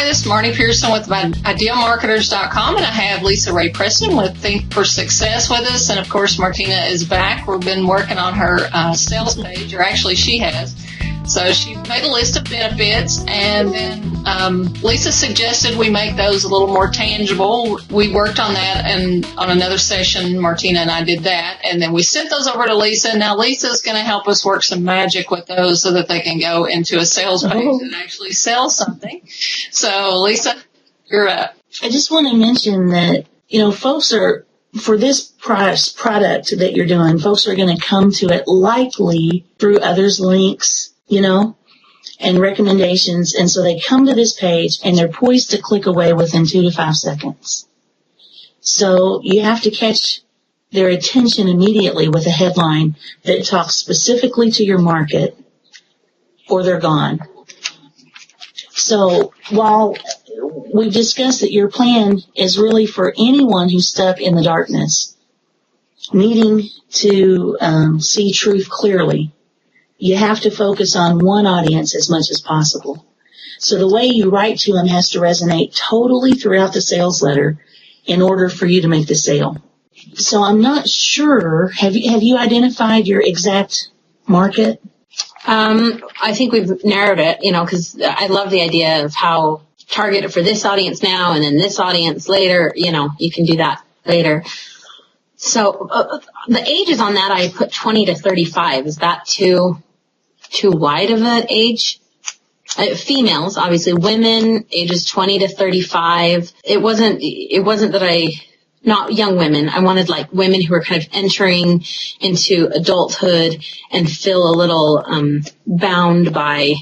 Hi, this is Marnie Pearson with ideamarketers.com, and I have Lisa Ray Preston with Think for Success with us. And, of course, Martina is back. We've been working on her sales page, or actually she has. So she made a list of benefits, and then Lisa suggested we make those a little more tangible. We worked on that, and on another session, Martina and I did that, and then we sent those over to Lisa. Now Lisa's going to help us work some magic with those so that they can go into a sales page and actually sell something. So Lisa, you're up. I just want to mention that, folks are, for this product that you're doing, folks are going to come to it likely through others' links, and recommendations. And so they come to this page and they're poised to click away within 2 to 5 seconds. So you have to catch their attention immediately with a headline that talks specifically to your market, or they're gone. So while we've discussed that your plan is really for anyone who's stuck in the darkness, needing to see truth clearly, you have to focus on one audience as much as possible. So the way you write to them has to resonate totally throughout the sales letter in order for you to make the sale. So I'm not sure, have you identified your exact market? I think we've narrowed it, because I love the idea of how target it for this audience now and then this audience later. You can do that later. So the ages on that, I put 20 to 35. Is that too wide of an age? Females, obviously, women ages 20 to 35. It wasn't that not young women. I wanted like women who were kind of entering into adulthood and feel a little bound by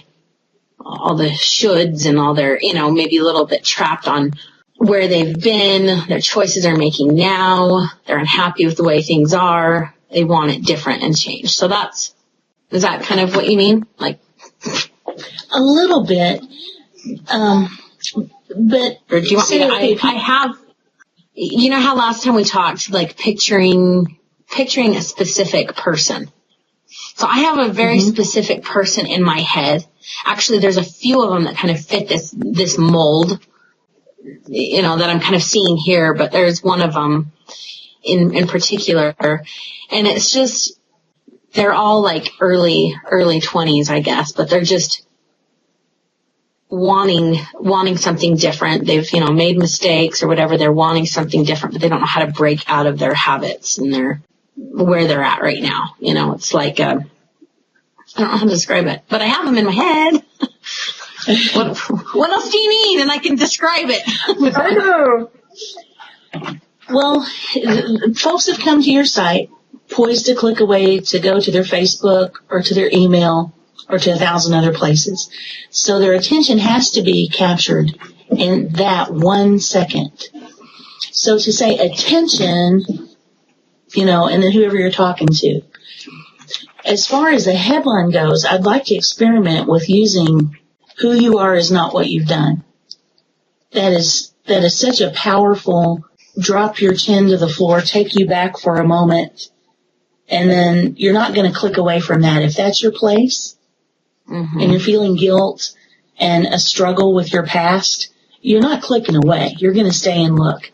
all the shoulds and all their, maybe a little bit trapped on where they've been, their choices are making now, they're unhappy with the way things are, they want it different and changed. So is that kind of what you mean? Like a little bit, but or do you want me to? I have. How last time we talked, like picturing a specific person. So I have a very specific person in my head. Actually, there's a few of them that kind of fit this mold, that I'm kind of seeing here, but there's one of them in particular, and it's just, they're all like early 20s, I guess, but they're just wanting something different. They've, made mistakes or whatever. They're wanting something different, but they don't know how to break out of their habits and where they're at right now. It's like, I don't know how to describe it, but I have them in my head. What else do you need? And I can describe it. I know. Well, folks have come to your site poised to click away to go to their Facebook or to their email or to 1,000 other places. So their attention has to be captured in that 1 second. So to say attention, and then whoever you're talking to. As far as the headline goes, I'd like to experiment with using who you are is not what you've done. That is such a powerful drop your chin to the floor, take you back for a moment, and then you're not going to click away from that. If that's your place, and you're feeling guilt and a struggle with your past, you're not clicking away. You're going to stay and look.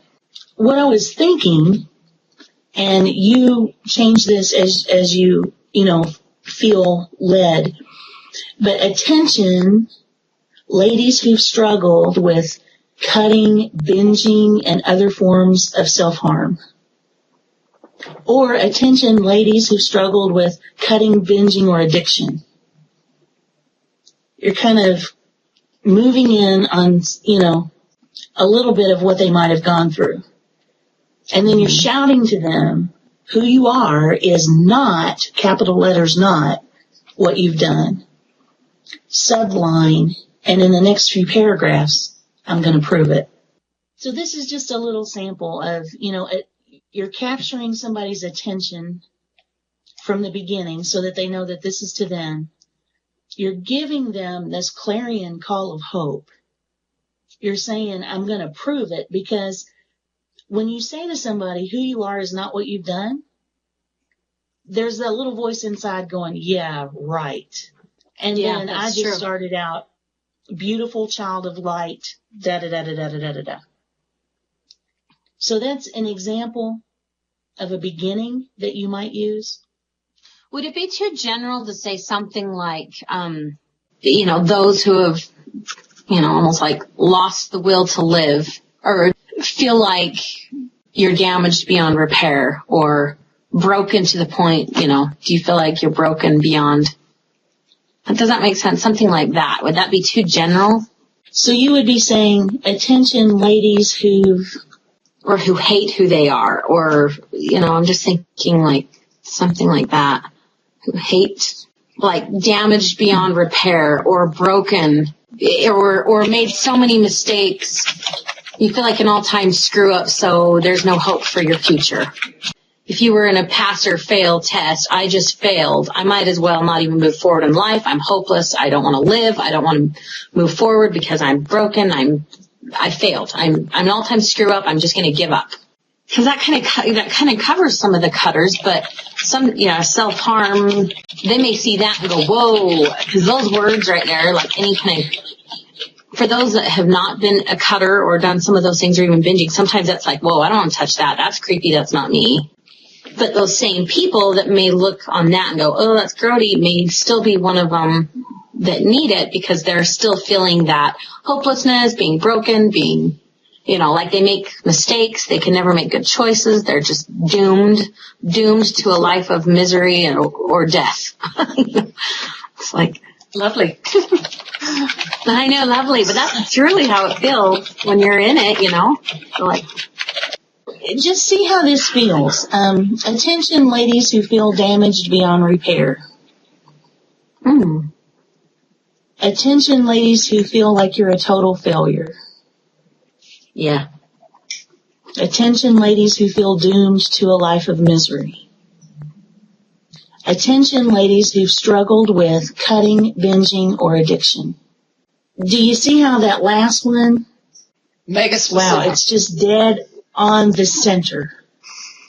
What I was thinking, and you change this as you feel led, but attention, ladies who've struggled with cutting, binging, and other forms of self-harm. Or attention, ladies who've struggled with cutting, binging, or addiction. You're kind of moving in on, a little bit of what they might have gone through. And then you're shouting to them, who you are is not, capital letters not, what you've done. Subline, and in the next few paragraphs, I'm going to prove it. So this is just a little sample of, you're capturing somebody's attention from the beginning so that they know that this is to them. You're giving them this clarion call of hope. You're saying, I'm going to prove it, because when you say to somebody, who you are is not what you've done, there's that little voice inside going, yeah, right. And then I just started out beautiful child of light, da-da-da-da-da-da-da-da. So that's an example of a beginning that you might use. Would it be too general to say something like, those who have, almost like lost the will to live, or feel like you're damaged beyond repair, or broken to the point, do you feel like you're broken beyond? Does that make sense? Something like that. Would that be too general? So you would be saying, attention ladies who hate who they are, or, I'm just thinking like something like that. Who hate, like damaged beyond repair, or broken, or made so many mistakes. You feel like an all-time screw-up, so there's no hope for your future. If you were in a pass or fail test, I just failed. I might as well not even move forward in life. I'm hopeless. I don't want to live. I don't want to move forward because I'm broken. I failed. I'm an all-time screw-up. I'm just going to give up. Because that kind of covers some of the cutters, but some, self-harm, they may see that and go, whoa, because those words right there, like any kind of, for those that have not been a cutter or done some of those things or even binging, sometimes that's like, whoa, I don't want to touch that. That's creepy. That's not me. But those same people that may look on that and go, oh, that's grody, may still be one of them that need it because they're still feeling that hopelessness, being broken, being, like they make mistakes. They can never make good choices. They're just doomed to a life of misery or death. It's like, lovely. I know, lovely, but that's really how it feels when you're in it, So like, just see how this feels. Attention ladies who feel damaged beyond repair. Attention ladies who feel like you're a total failure. Yeah. Attention ladies who feel doomed to a life of misery. Attention ladies who've struggled with cutting, binging, or addiction. Do you see how that last one? Mega specific. Wow, it's just dead on the center.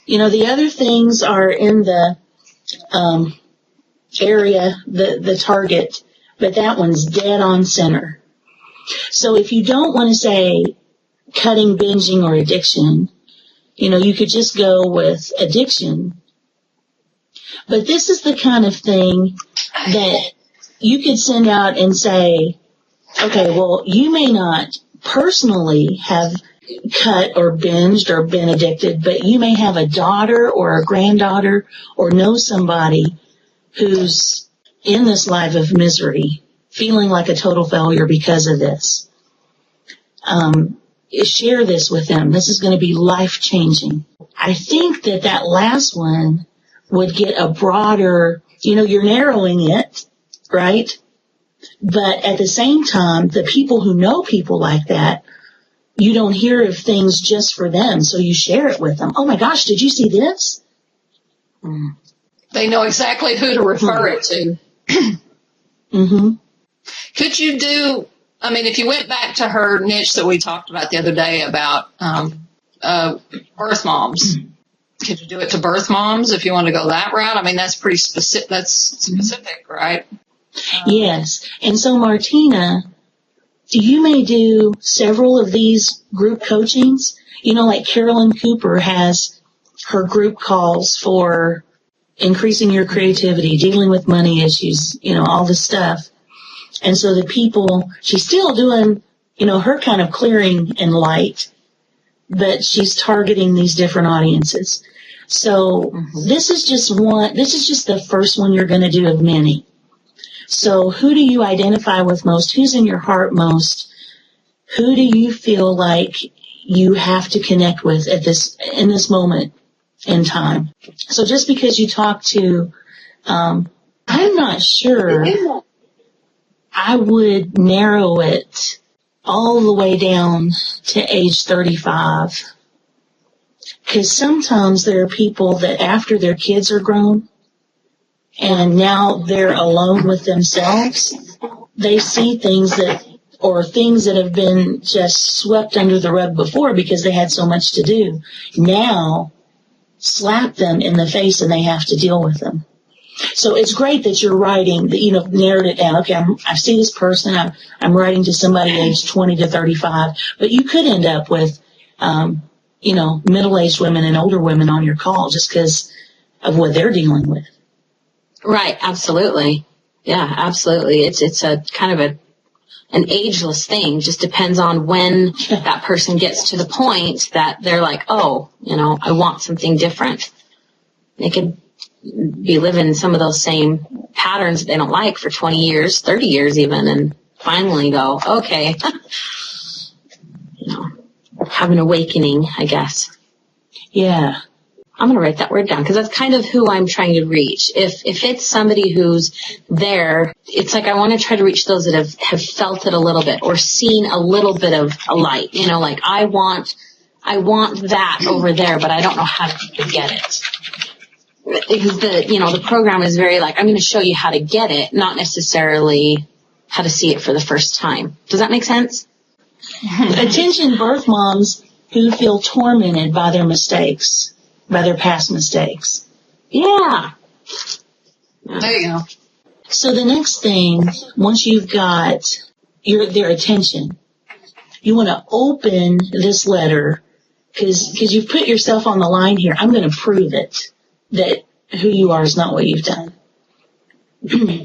The other things are in the area, the target, but that one's dead on center. So if you don't want to say cutting, binging, or addiction, you could just go with addiction. But this is the kind of thing that you could send out and say, okay, well, you may not personally have cut or binged or been addicted, but you may have a daughter or a granddaughter or know somebody who's in this life of misery, feeling like a total failure because of this. Share this with them. This is going to be life-changing. I think that last one would get a broader, you're narrowing it, right? But at the same time, the people who know people like that, you don't hear of things just for them, so you share it with them. Oh my gosh, did you see this? They know exactly who to refer it to. Mm-hmm. Could you do, if you went back to her niche that we talked about the other day about birth moms, could you do it to birth moms if you want to go that route? That's pretty specific. That's specific, right? Yes. And so, Martina, you may do several of these group coachings. Like Carolyn Cooper has her group calls for increasing your creativity, dealing with money issues, all this stuff. And so the people, she's still doing, her kind of clearing and light, but she's targeting these different audiences. So this is just the first one you're going to do of many. So who do you identify with most? Who's in your heart most? Who do you feel like you have to connect with in this moment in time? So just because you talk to, I'm not sure I would narrow it all the way down to age 35. Because sometimes there are people that after their kids are grown and now they're alone with themselves, they see things that have been just swept under the rug before because they had so much to do. Now slap them in the face and they have to deal with them. So it's great that you're writing, that, narrowed it down. Okay, I see this person. I'm writing to somebody aged 20 to 35, but you could end up with, middle-aged women and older women on your call just because of what they're dealing with. Right. Absolutely. Yeah, absolutely. It's a kind of an ageless thing. Just depends on when that person gets to the point that they're like, oh, I want something different. They could be living some of those same patterns that they don't like for 20 years, 30 years even, and finally go, okay, have an awakening, I guess. Yeah. I'm going to write that word down because that's kind of who I'm trying to reach. If it's somebody who's there, it's like I want to try to reach those that have felt it a little bit or seen a little bit of a light. Like I want that over there, but I don't know how to get it. Because the program is very like, I'm going to show you how to get it, not necessarily how to see it for the first time. Does that make sense? Attention birth moms who feel tormented by their mistakes, by their past mistakes. Yeah. There you go. So the next thing, once you've got their attention, you want to open this letter because you've put yourself on the line here. I'm going to prove it, that who you are is not what you've done.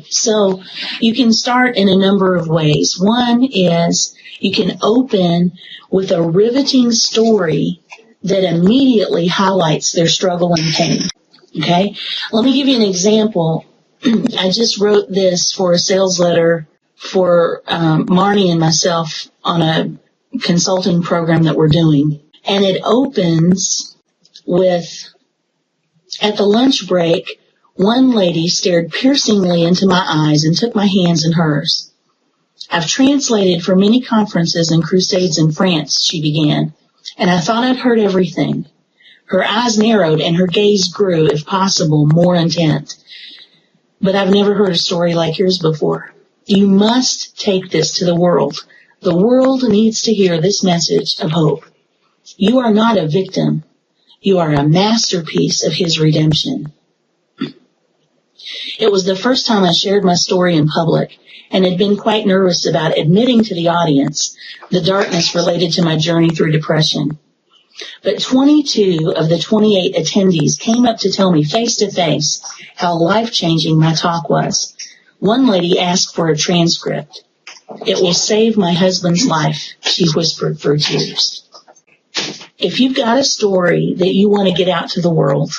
So you can start in a number of ways. One is you can open with a riveting story that immediately highlights their struggle and pain. Okay? Let me give you an example. I just wrote this for a sales letter for Marnie and myself on a consulting program that we're doing. And it opens with, at the lunch break, one lady stared piercingly into my eyes and took my hands in hers. I've translated for many conferences and crusades in France, she began, and I thought I'd heard everything. Her eyes narrowed and her gaze grew, if possible, more intent. But I've never heard a story like yours before. You must take this to the world. The world needs to hear this message of hope. You are not a victim. You are a masterpiece of His redemption. It was the first time I shared my story in public and had been quite nervous about admitting to the audience the darkness related to my journey through depression. But 22 of the 28 attendees came up to tell me face to face how life-changing my talk was. One lady asked for a transcript. It will save my husband's life, she whispered through tears. If you've got a story that you want to get out to the world,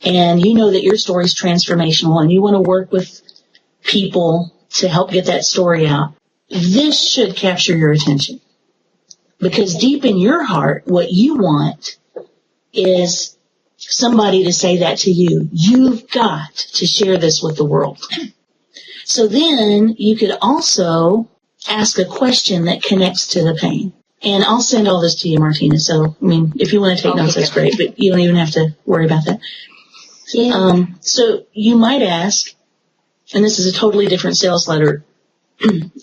and you know that your story is transformational and you want to work with people to help get that story out, this should capture your attention. Because deep in your heart, what you want is somebody to say that to you. You've got to share this with the world. So then you could also ask a question that connects to the pain. And I'll send all this to you, Martina. So, if you want to take notes, that's great, but you don't even have to worry about that. Yeah. So you might ask, and this is a totally different sales letter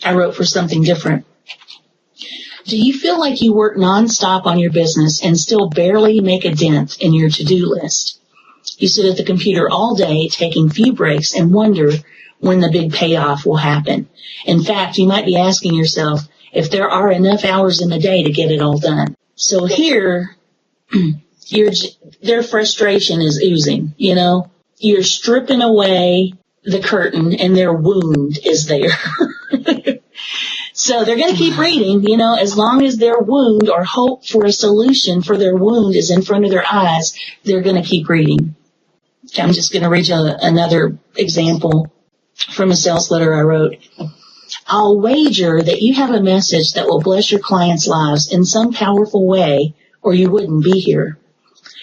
I wrote for something different. Do you feel like you work nonstop on your business and still barely make a dent in your to-do list? You sit at the computer all day taking few breaks and wonder when the big payoff will happen. In fact, you might be asking yourself if there are enough hours in the day to get it all done. So here, their frustration is oozing, You're stripping away the curtain and their wound is there. So they're going to keep reading, as long as their wound or hope for a solution for their wound is in front of their eyes, they're going to keep reading. I'm just going to read you another example from a sales letter I wrote. I'll wager that you have a message that will bless your clients' lives in some powerful way, or you wouldn't be here.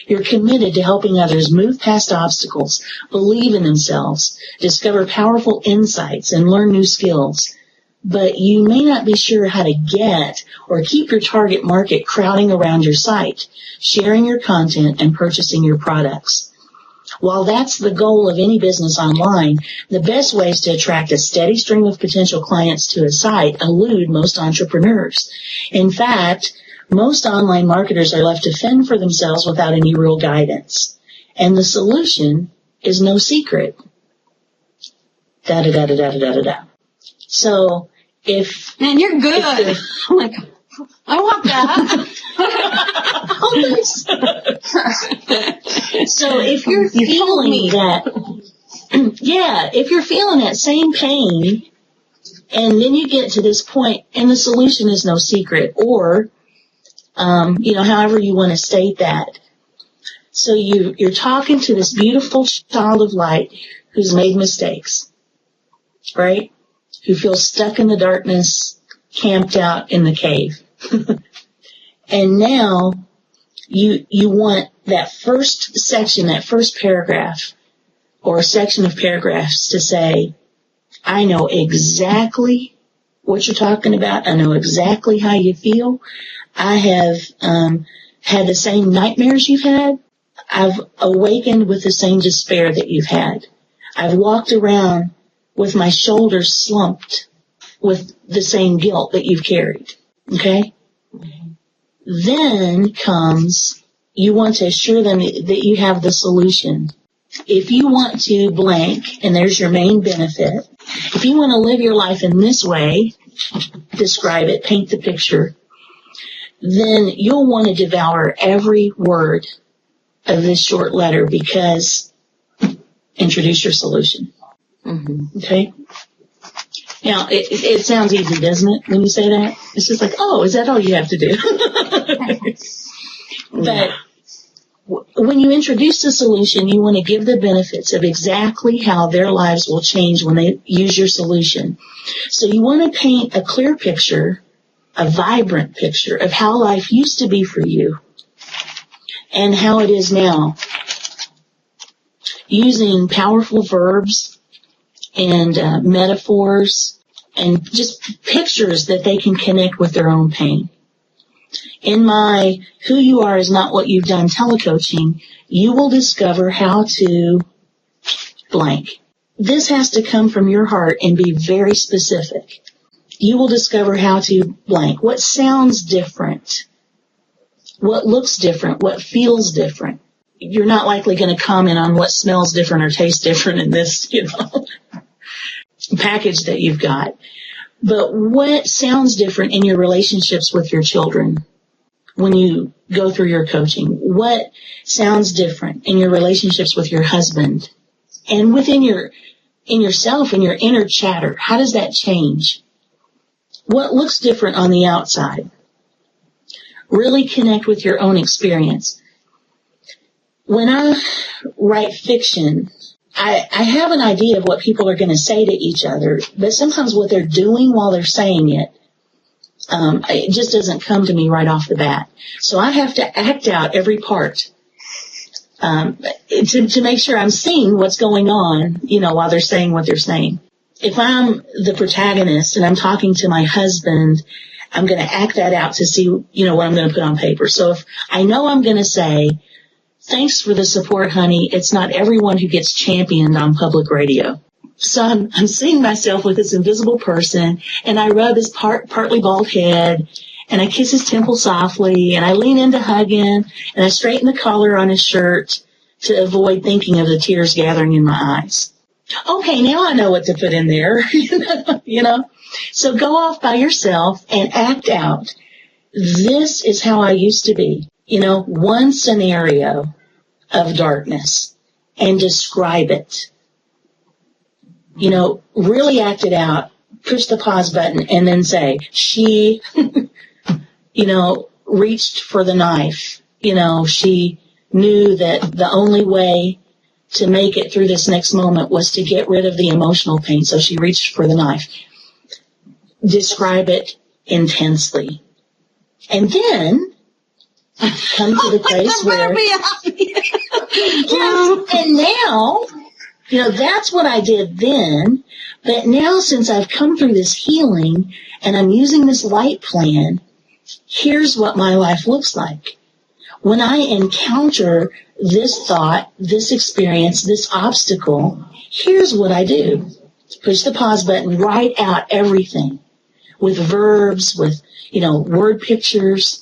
You're committed to helping others move past obstacles, believe in themselves, discover powerful insights, and learn new skills. But you may not be sure how to get or keep your target market crowding around your site, sharing your content, and purchasing your products. While that's the goal of any business online, the best ways to attract a steady stream of potential clients to a site elude most entrepreneurs. In fact, most online marketers are left to fend for themselves without any real guidance. And the solution is no secret. Da da da da da da da da. So if Man, you're good. I'm like, I want that. So if you're feeling that, yeah, if you're feeling that same pain, and then you get to this point, and the solution is no secret, or, however you want to state that. So you're talking to this beautiful child of light who's made mistakes, right? Who feels stuck in the darkness, camped out in the cave. And now you want that first section, that first paragraph, or a section of paragraphs to say, I know exactly what you're talking about. I know exactly how you feel. I have had the same nightmares you've had. I've awakened with the same despair that you've had. I've walked around with my shoulders slumped with the same guilt that you've carried. Okay? Then comes, you want to assure them that you have the solution. If you want to blank, and there's your main benefit, if you want to live your life in this way, describe it, paint the picture, then you'll want to devour every word of this short letter, because introduce your solution. Mm-hmm. Okay? Now, it sounds easy, doesn't it, when you say that? It's just like, oh, is that all you have to do? But when you introduce the solution, you want to give the benefits of exactly how their lives will change when they use your solution. So you want to paint a clear picture, a vibrant picture of how life used to be for you and how it is now, using powerful verbs and metaphors and just pictures that they can connect with their own pain. In my Who You Are Is Not What You've Done telecoaching, you will discover how to blank. This has to come from your heart and be very specific. You will discover how to blank. What sounds different? What looks different? What feels different? You're not likely going to comment on what smells different or tastes different in this, package that you've got. But what sounds different in your relationships with your children when you go through your coaching? What sounds different in your relationships with your husband? And within yourself, in your inner chatter, how does that change? What looks different on the outside? Really connect with your own experience. When I write fiction, I have an idea of what people are going to say to each other, but sometimes what they're doing while they're saying it just doesn't come to me right off the bat. So I have to act out every part to make sure I'm seeing what's going on, while they're saying what they're saying. If I'm the protagonist and I'm talking to my husband, I'm going to act that out to see, what I'm going to put on paper. So if I know I'm going to say, thanks for the support, honey, it's not everyone who gets championed on public radio. So I'm seeing myself with this invisible person, and I rub his partly bald head, and I kiss his temple softly, and I lean in to hug him, and I straighten the collar on his shirt to avoid thinking of the tears gathering in my eyes. Okay, now I know what to put in there, So go off by yourself and act out. This is how I used to be. One scenario of darkness, and describe it. Really act it out, push the pause button, and then say, she, reached for the knife. She knew that the only way to make it through this next moment was to get rid of the emotional pain, so she reached for the knife. Describe it intensely. And then come to the place where, yes, and now, that's what I did then. But now, since I've come through this healing and I'm using this light plan, here's what my life looks like. When I encounter this thought, this experience, this obstacle, here's what I do. Push the pause button, write out everything with verbs, with, word pictures.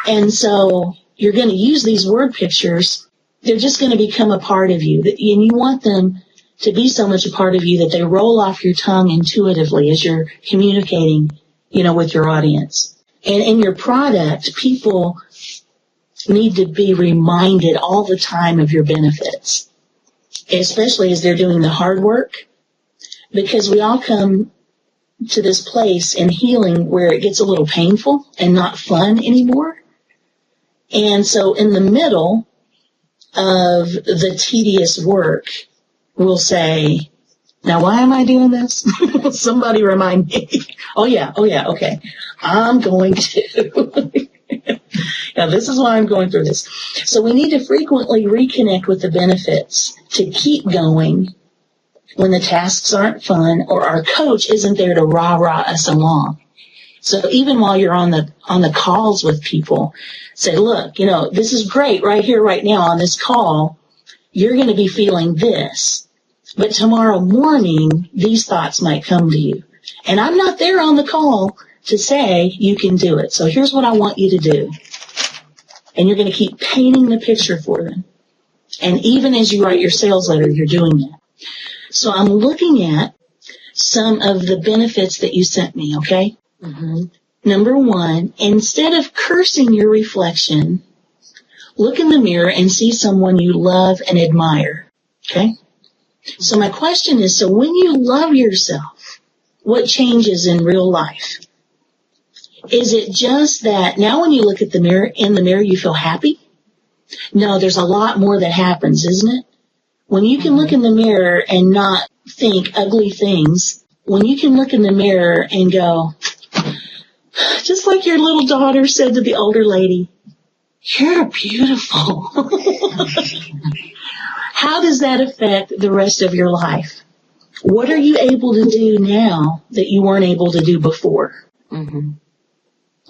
And so you're going to use these word pictures they're just going to become a part of you. And you want them to be so much a part of you that they roll off your tongue intuitively as you're communicating, with your audience. And in your product, people need to be reminded all the time of your benefits, especially as they're doing the hard work, because we all come to this place in healing where it gets a little painful and not fun anymore. And so in the middle of the tedious work, we'll say, now why am I doing this? Somebody remind me. Oh yeah, okay. I'm going to. Now this is why I'm going through this. So we need to frequently reconnect with the benefits to keep going when the tasks aren't fun or our coach isn't there to rah-rah us along. So even while you're on the calls with people, say, look, this is great right here, right now on this call. You're going to be feeling this, but tomorrow morning, these thoughts might come to you. And I'm not there on the call to say you can do it. So here's what I want you to do. And you're going to keep painting the picture for them. And even as you write your sales letter, you're doing that. So I'm looking at some of the benefits that you sent me, okay? Mm-hmm. Number 1, instead of cursing your reflection, look in the mirror and see someone you love and admire, okay? So my question is, so when you love yourself, what changes in real life? Is it just that now when you look at in the mirror, you feel happy? No, there's a lot more that happens, isn't it? When you can look in the mirror and not think ugly things, when you can look in the mirror and go, just like your little daughter said to the older lady, you're beautiful. How does that affect the rest of your life? What are you able to do now that you weren't able to do before? Mm-hmm.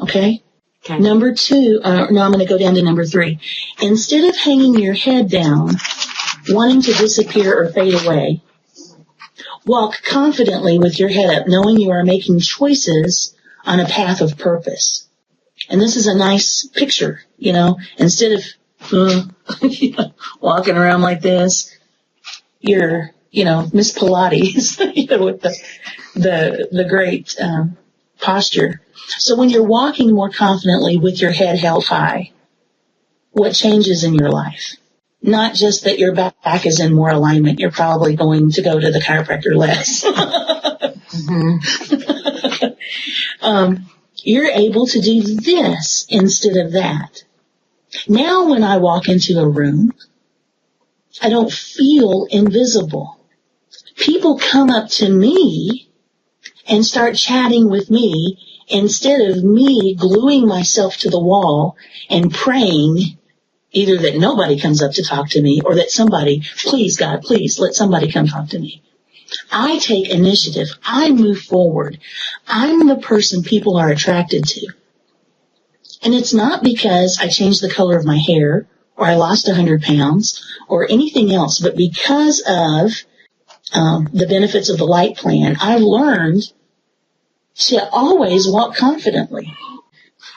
Okay? Number 2, I'm going to go down to number 3. Instead of hanging your head down, wanting to disappear or fade away, walk confidently with your head up, knowing you are making choices on a path of purpose. And this is a nice picture, instead of walking around like this, you're, Miss Pilates, with the great posture. So when you're walking more confidently with your head held high, what changes in your life? Not just that your back is in more alignment. You're probably going to go to the chiropractor less. Mm-hmm. You're able to do this instead of that. Now when I walk into a room, I don't feel invisible. People come up to me and start chatting with me instead of me gluing myself to the wall and praying either that nobody comes up to talk to me or that somebody, please God, please let somebody come talk to me. I take initiative. I move forward. I'm the person people are attracted to. And it's not because I changed the color of my hair or I lost 100 pounds or anything else, but because of the benefits of the light plan, I've learned to always walk confidently.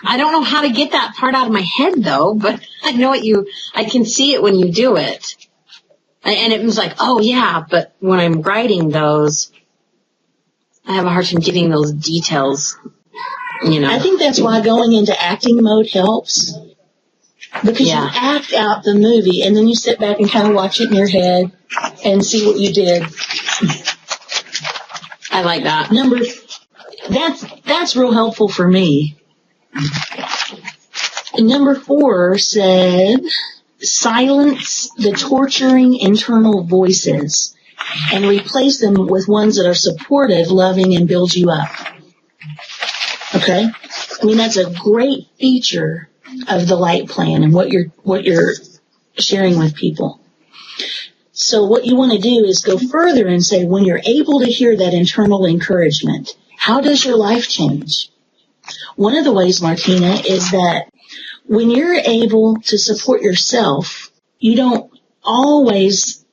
I don't know how to get that part out of my head though, but I know I can see it when you do it. And it was like, oh yeah, but when I'm writing those, I have a hard time getting those details, I think that's why going into acting mode helps. Because you act out the movie and then you sit back and kind of watch it in your head and see what you did. I like that. That's real helpful for me. Number 4 said, silence the torturing internal voices and replace them with ones that are supportive, loving, and build you up. Okay? That's a great feature of the light plan and what you're sharing with people. So what you want to do is go further and say, when you're able to hear that internal encouragement, how does your life change? One of the ways, Martina, is that when you're able to support yourself, you don't always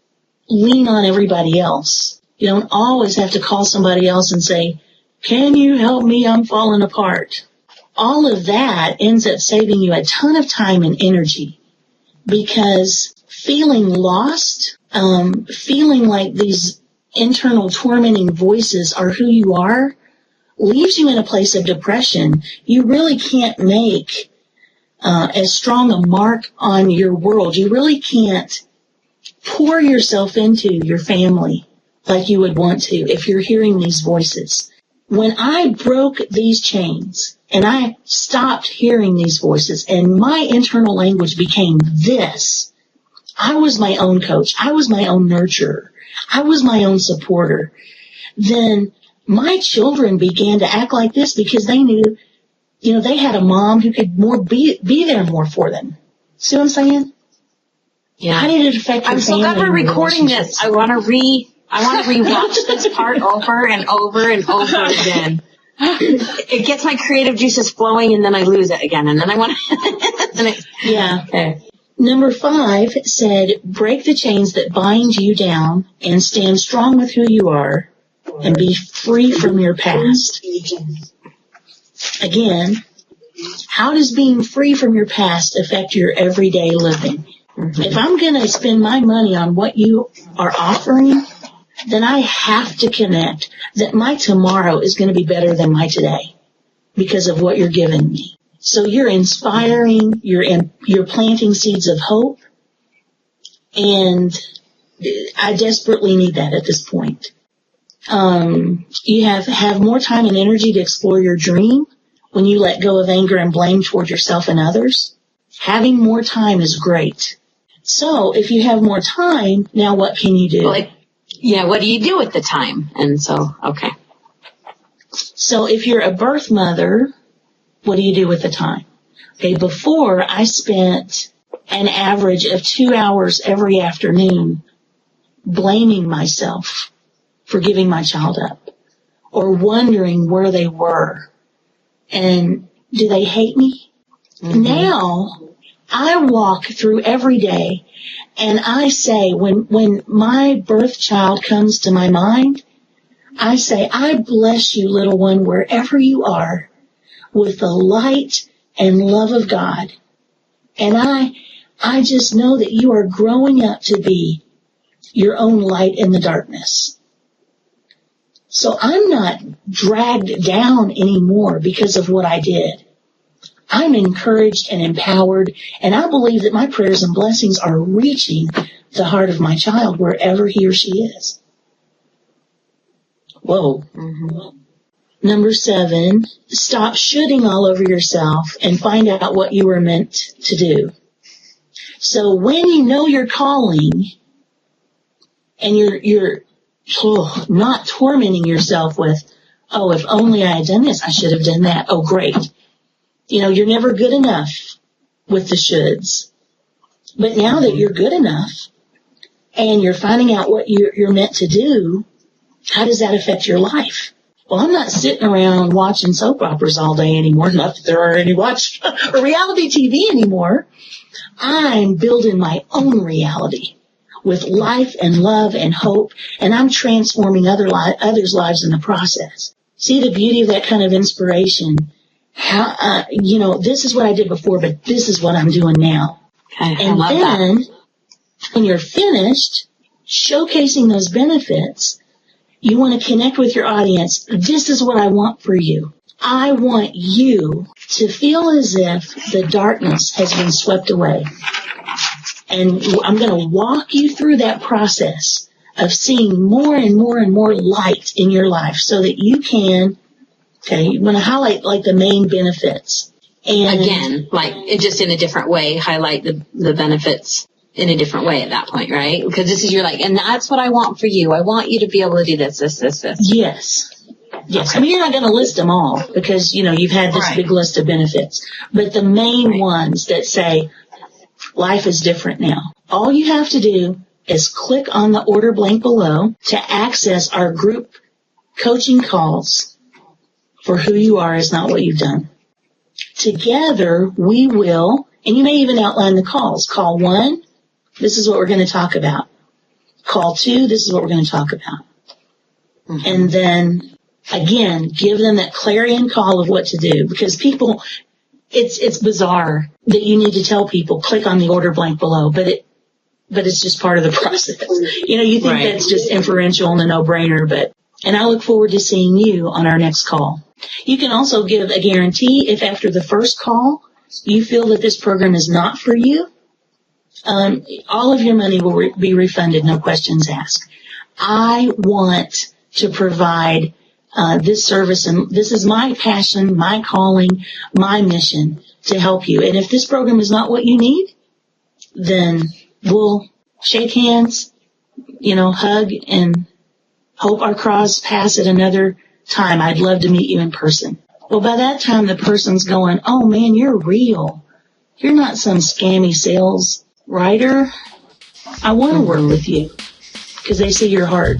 lean on everybody else. You don't always have to call somebody else and say, can you help me? I'm falling apart. All of that ends up saving you a ton of time and energy because feeling lost, feeling like these internal tormenting voices are who you are, leaves you in a place of depression. You really can't make as strong a mark on your world. You really can't pour yourself into your family like you would want to if you're hearing these voices. When I broke these chains and I stopped hearing these voices and my internal language became this, I was my own coach. I was my own nurturer. I was my own supporter. Then my children began to act like this because they knew, they had a mom who could be there more for them. See what I'm saying? Yeah. How did it affect your I'm so glad we're recording this. I want to rewatch this part over and over and over again. It gets my creative juices flowing, and then I lose it again, and then I want to. Yeah. Okay. Number 5 said, break the chains that bind you down and stand strong with who you are and be free from your past. Again, how does being free from your past affect your everyday living? Mm-hmm. If I'm going to spend my money on what you are offering, then I have to connect that my tomorrow is going to be better than my today because of what you're giving me. So you're inspiring, you're planting seeds of hope, and I desperately need that at this point. You have more time and energy to explore your dream when you let go of anger and blame toward yourself and others. Having more time is great. So if you have more time, now what can you do? What do you do with the time? And so, okay. So if you're a birth mother, what do you do with the time? Okay, before I spent an average of 2 hours every afternoon blaming myself for giving my child up or wondering where they were and do they hate me? Mm-hmm. Now I walk through every day and I say, when my birth child comes to my mind, I say, I bless you, little one, wherever you are, with the light and love of God. And I just know that you are growing up to be your own light in the darkness. So I'm not dragged down anymore because of what I did. I'm encouraged and empowered, and I believe that my prayers and blessings are reaching the heart of my child wherever he or she is. Whoa. Mm-hmm. Number 7, stop shooting all over yourself and find out what you were meant to do. So when you know your calling and you're not tormenting yourself with, oh, if only I had done this, I should have done that. Oh, great. You're never good enough with the shoulds. But now that you're good enough and you're finding out what you're meant to do, how does that affect your life? Well, I'm not sitting around watching soap operas all day anymore. Not that there are any or reality TV anymore. I'm building my own reality with life and love and hope, and I'm transforming others' lives in the process. See the beauty of that kind of inspiration. How, this is what I did before, but this is what I'm doing now. Okay, and then, when you're finished showcasing those benefits, you want to connect with your audience. This is what I want for you. I want you to feel as if the darkness has been swept away. And I'm going to walk you through that process of seeing more and more and more light in your life so that you can, you want to highlight the main benefits. And again, just in a different way, highlight the benefits in a different way at that point, right? Because this is and that's what I want for you. I want you to be able to do this. Yes. Okay. I mean, you're not going to list them all because, you've had this big list of benefits. But the main ones that say life is different now. All you have to do is click on the order blank below to access our group coaching calls for who you are is not what you've done. Together, we will, and you may even outline the calls. Call 1, this is what we're going to talk about. Call 2, this is what we're going to talk about. Mm-hmm. And then, again, give them that clarion call of what to do. Because people, it's bizarre that you need to tell people, click on the order blank below. But but it's just part of the process. You think Right. that's just inferential and a no-brainer, and I look forward to seeing you on our next call. You can also give a guarantee if after the first call you feel that this program is not for you. All of your money will be refunded, no questions asked. I want to provide this service, and this is my passion, my calling, my mission to help you. And if this program is not what you need, then we'll shake hands, hug, and hope our cross pass at another time. I'd love to meet you in person. Well, by that time, the person's going, oh, man, you're real. You're not some scammy sales writer. I want to work with you because they see your heart.